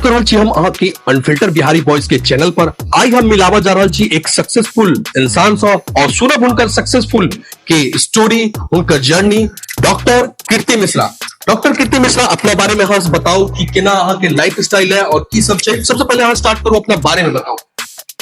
कर रहल छी हम अहाँ के अनफिल्टर बिहारी बॉयज के चैनल पर। आई हम मिलावा जा रहल छी एक सक्सेसफुल इंसान सँ और सुनब हुनकर सक्सेसफुल के स्टोरी, हुनकर जर्नी। डॉक्टर कीर्ति मिश्रा, डॉक्टर कीर्ति मिश्रा अपना बारे में अहाँ बताओ कि केना अहाँ के लाइफ स्टाइल है और की सब छै। सबसे पहले अहाँ स्टार्ट करो अपना बारे में बताओ।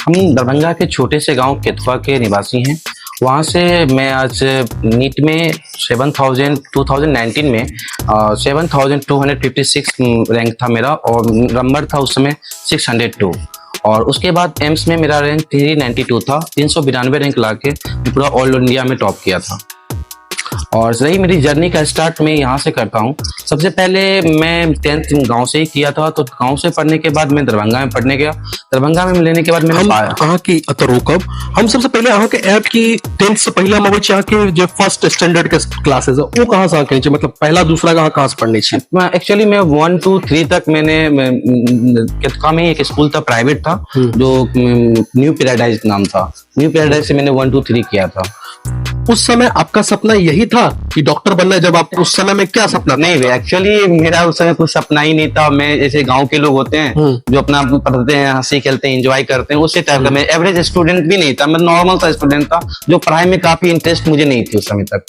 हम दरभंगा के छोटे से गांव केतवा के निवासी हैं। वहाँ से मैं आज नीट में 2019 में 7256 रैंक था मेरा और नंबर था उस समय 602। और उसके बाद एम्स में मेरा रैंक 392 था। 392 रैंक लाके पूरा ऑल इंडिया में टॉप किया था। और रही मेरी जर्नी का स्टार्ट मैं यहाँ से करता हूँ। सबसे पहले मैं 10th गांव से ही किया था, तो गांव से पढ़ने के बाद मैं दरभंगा में पढ़ने गया। दरभंगा में लेने के बाद मैंने अहाँ की रोकब हम सबसे पहले अहाँ के ऐप की 10th से पहले हम अबै छी अहाँ के जे फर्स्ट स्टैंडर्ड के क्लासेस है वो कहाँ से अहाँ मतलब पहला दूसरा कहाँ से पढ़ने छी? एक्चुअली मैं 1 2 3 तक मैंने केतका में एक स्कूल था, प्राइवेट था, जो न्यू पैराडाइज नाम था। न्यू पैराडाइज से मैंने 1 2 3 किया था। उस समय आपका सपना यही था कि डॉक्टर बनना है? जब आप उस समय में क्या सपना था? नहीं, एक्चुअली मेरा उस समय कुछ सपना ही नहीं था। मैं जैसे गांव के लोग होते हैं जो अपना पढ़ते हैं, हंसी खेलते हैं, एंजॉय करते हैं, उसी टाइप का मैं एवरेज स्टूडेंट भी नहीं था। मैं नॉर्मल सा स्टूडेंट था जो पढ़ाई में काफी इंटरेस्ट मुझे नहीं थी उस समय तक।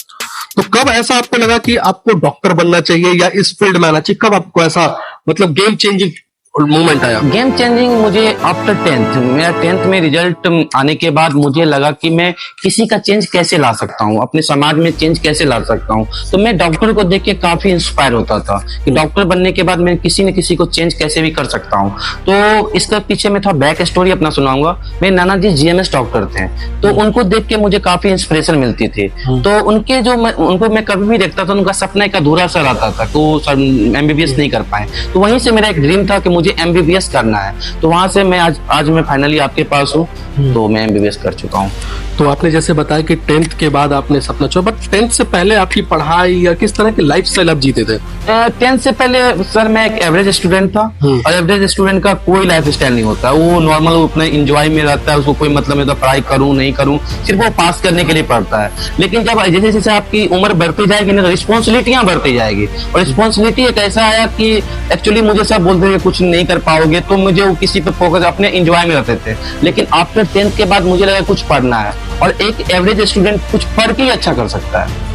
तो कब ऐसा आपको लगा कि आपको डॉक्टर बनना चाहिए या इस फील्ड में आना चाहिए? कब आपको ऐसा मतलब गेम चेंजिंग मोमेंट आया? गेम चेंजिंग मुझे आफ्टर 10th, मेरा 10th में रिजल्ट आने के बाद मुझे लगा कि मैं किसी का चेंज कैसे ला सकता हूँ, अपने समाज में चेंज कैसे ला सकता हूँ। तो मैं डॉक्टर को देख के काफी इंस्पायर होता था कि डॉक्टर बनने के बाद मैं किसी न किसी को चेंज कैसे भी कर सकता हूँ। तो इसका पीछे मैं थोड़ा बैक स्टोरी अपना सुनाऊंगा। मेरे नाना जी GMS डॉक्टर थे, तो उनको देख के मुझे काफी इंस्पिरेशन मिलती थी। तो उनके जो उनको मैं कभी भी देखता था, उनका सपना एक अधूरा सा रहता था तो MBBS नहीं कर पाए। तो वहीं से मेरा एक ड्रीम था कि मुझे MBBS करना है। तो वहां से मैं आज मैं फाइनली आपके पास हूँ, तो मैं MBBS कर चुका हूँ। तो आपने जैसे बताया कि 10th के बाद आपने सपना छोड़ा, बट 10th से पहले आपकी पढ़ाई या किस तरह की लाइफस्टाइल आप जीते थे? 10th से पहले सर मैं एक एवरेज स्टूडेंट था और एवरेज स्टूडेंट का कोई लाइफस्टाइल नहीं होता। वो नॉर्मल अपने एंजॉय में रहता है, उसको कोई मतलब नहीं होता पढ़ाई करूँ नहीं करूँ, सिर्फ वो पास करने के लिए पढ़ता है। लेकिन जब जैसे जैसे आपकी उम्र बढ़ती जाएगी ना, रिस्पॉन्सिबिलिटियां बढ़ती जाएगी। और रिस्पॉन्सिबिलिटी एक ऐसा आया कि एक्चुअली मुझे सब बोलते थे कुछ नहीं कर पाओगे, तो मुझे वो किसी पे फोकस अपने एंजॉय में रहते थे। लेकिन आफ्टर 10th के बाद मुझे लगा कुछ पढ़ना है और एक एवरेज स्टूडेंट कुछ पढ़ के ही अच्छा कर सकता है।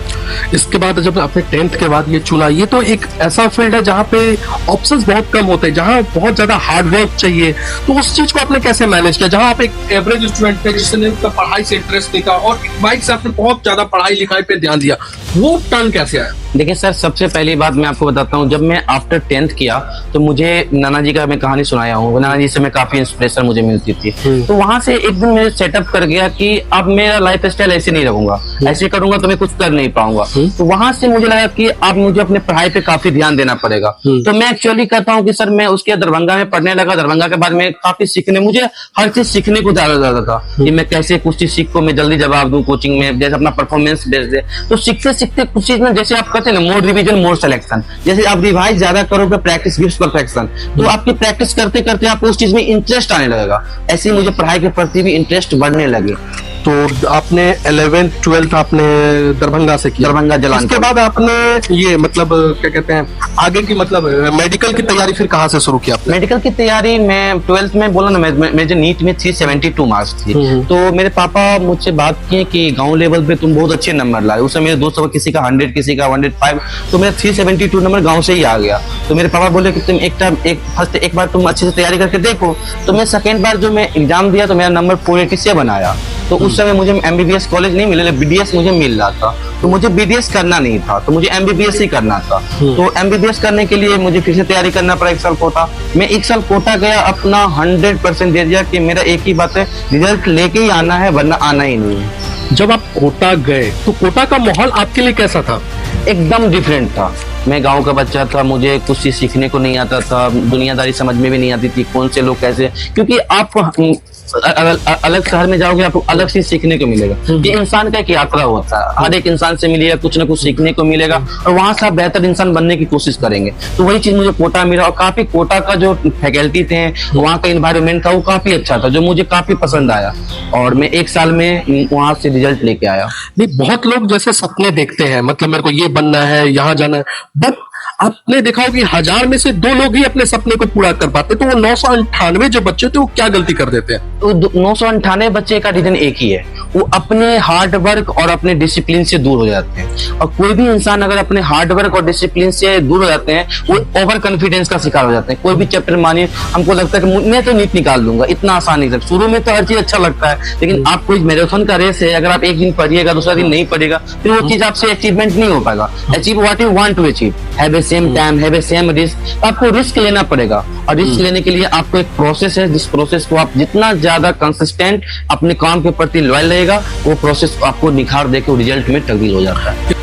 इसके बाद जब आपने 10th के बाद ये चुना, ये तो एक ऐसा फील्ड है जहाँ पे ऑप्शंस बहुत कम होते हैं, जहाँ बहुत ज्यादा हार्ड वर्क चाहिए। तो उस चीज को आपने कैसे मैनेज किया जहाँ आप एक एवरेज स्टूडेंट थे जिसने पढ़ाई से इंटरेस्ट नहीं था और बाइक से आपने बहुत ज्यादा पढ़ाई लिखाई पे ध्यान दिया, वो टर्न कैसे आया? देखिए सर, सबसे पहली बात मैं आपको बताता हूँ, जब मैं आफ्टर 10th किया तो मुझे नाना जी का मैं कहानी सुनाया हूँ। नाना जी से मैं काफी इंस्पिरेशन मुझे मिलती थी। तो वहां से एक दिन मेरे सेटअप कर गया कि अब मेरा लाइफ स्टाइल ऐसे नहीं रहूंगा, ऐसे करूंगा तो मैं कुछ कर नहीं पाऊंगा। तो वहां से मुझे लगा कि अब मुझे अपने पढ़ाई पे काफी ध्यान देना पड़ेगा। तो मैं एक्चुअली कहता हूँ कि सर मैं उसके दरभंगा में पढ़ने लगा। दरभंगा के बाद में काफी सीखने, मुझे हर चीज सीखने को ज्यादा था कि मैं कैसे कुछ चीज सीख को मैं जल्दी जवाब दूं कोचिंग में, जैसे अपना परफॉर्मेंस बेच दे। तो सीखते सीखते कुछ चीज में जैसे आप कहते हैं ना, मोर रिविजन मोर सिलेक्शन, जैसे आप रिवाइज ज्यादा करोगे प्रैक्टिस गिव्स परफेक्शन। तो आपकी प्रैक्टिस करते करते आपको उस चीज में इंटरेस्ट आने लगेगा। ऐसे ही मुझे पढ़ाई के प्रति भी इंटरेस्ट बढ़ने लगे। तो आपने 11th 12th आपने दरभंगा से किया, दरभंगा जलान। उसके बाद आपने ये मतलब क्या कहते हैं आगे की मतलब मेडिकल की तैयारी फिर कहाँ से शुरू किया? मेडिकल की तैयारी मैं 12th में बोला ना, मेरे नीट में 372 मार्क्स थी। तो मेरे पापा मुझसे बात किए कि गांव लेवल पे तुम बहुत अच्छे नंबर लाए। उस समय मेरे दोस्तों किसी का 100 किसी का 105, तो मेरा 372 नंबर गाँव से ही आ गया। तो मेरे पापा बोले कि तुम एक बार तुम अच्छे से तैयारी करके देखो। तो मैं सेकेंड बार जो मैं एग्जाम दिया तो मेरा नंबर 487 आया। तो उस समय मुझे MBBS कॉलेज नहीं मिले, BDS मुझे मिल रहा था। तो मुझे BDS करना नहीं था, तो मुझे MBBS ही करना था। तो MBBS करने के लिए मुझे फिर से तैयारी करना पड़ा, 1 साल कोटा। मैं 1 साल कोटा गया, अपना 100% दे दिया कि मेरा एक ही बात है, रिजल्ट लेके ही आना है वरना आना ही नहीं है। जब आप कोटा गए तो कोटा का माहौल आपके लिए कैसा था? एकदम डिफरेंट था। मैं गांव का बच्चा था, मुझे कुछ चीज सीखने को नहीं आता था, दुनियादारी समझ में भी नहीं आती थी, कौन से लोग कैसे, क्योंकि आप अलग शहर में जाओगे आपको अलग चीज सीखने को मिलेगा। ये इंसान का एक यात्रा होता है, हर एक इंसान से मिलेगा, कुछ ना कुछ सीखने को मिलेगा और वहां से आप बेहतर इंसान बनने की कोशिश करेंगे। तो वही चीज मुझे कोटा मिला और काफी कोटा का जो फैकल्टी थे, वहाँ का इन्वायरमेंट था, वो काफी अच्छा था, जो मुझे काफी पसंद आया और मैं 1 साल में वहां से रिजल्ट लेके आया। नहीं, बहुत लोग जैसे सपने देखते हैं, मतलब मेरे को ये बनना है, यहाँ जाना है, बट आपने देखा होगा कि 1000 में से 2 लोग ही अपने सपने को पूरा कर पाते, तो वो 998 जो बच्चे थे वो क्या गलती कर देते हैं? तो 998 बच्चे का रीजन एक ही है, वो अपने हार्ड वर्क और अपने डिसिप्लिन से दूर हो जाते हैं। और कोई भी इंसान अगर अपने हार्ड वर्क और डिसिप्लिन से दूर हो जाते हैं, वो ओवर कॉन्फिडेंस का शिकार हो जाते हैं। कोई भी चैप्टर मानिए, हमको लगता है कि मैं तो नीट निकाल लूंगा, इतना आसान नहीं लगता। शुरू में तो हर चीज अच्छा लगता है, लेकिन आप कोई मैराथन का रेस है, अगर आप एक दिन पढ़िएगा दूसरा दिन नहीं पढ़ेगा, फिर वो चीज आपसे अचीवमेंट नहीं हो पाएगा। Achieve what you want to achieve, have a same time, have a same risk. आपको रिस्क लेना पड़ेगा, और रिस्क लेने के लिए आपको एक प्रोसेस है, जिस प्रोसेस को आप जितना ज्यादा कंसिस्टेंट अपने काम के प्रति लॉयल रहेगा, वो प्रोसेस आपको निखार देकर रिजल्ट में तब्दील हो जाता है।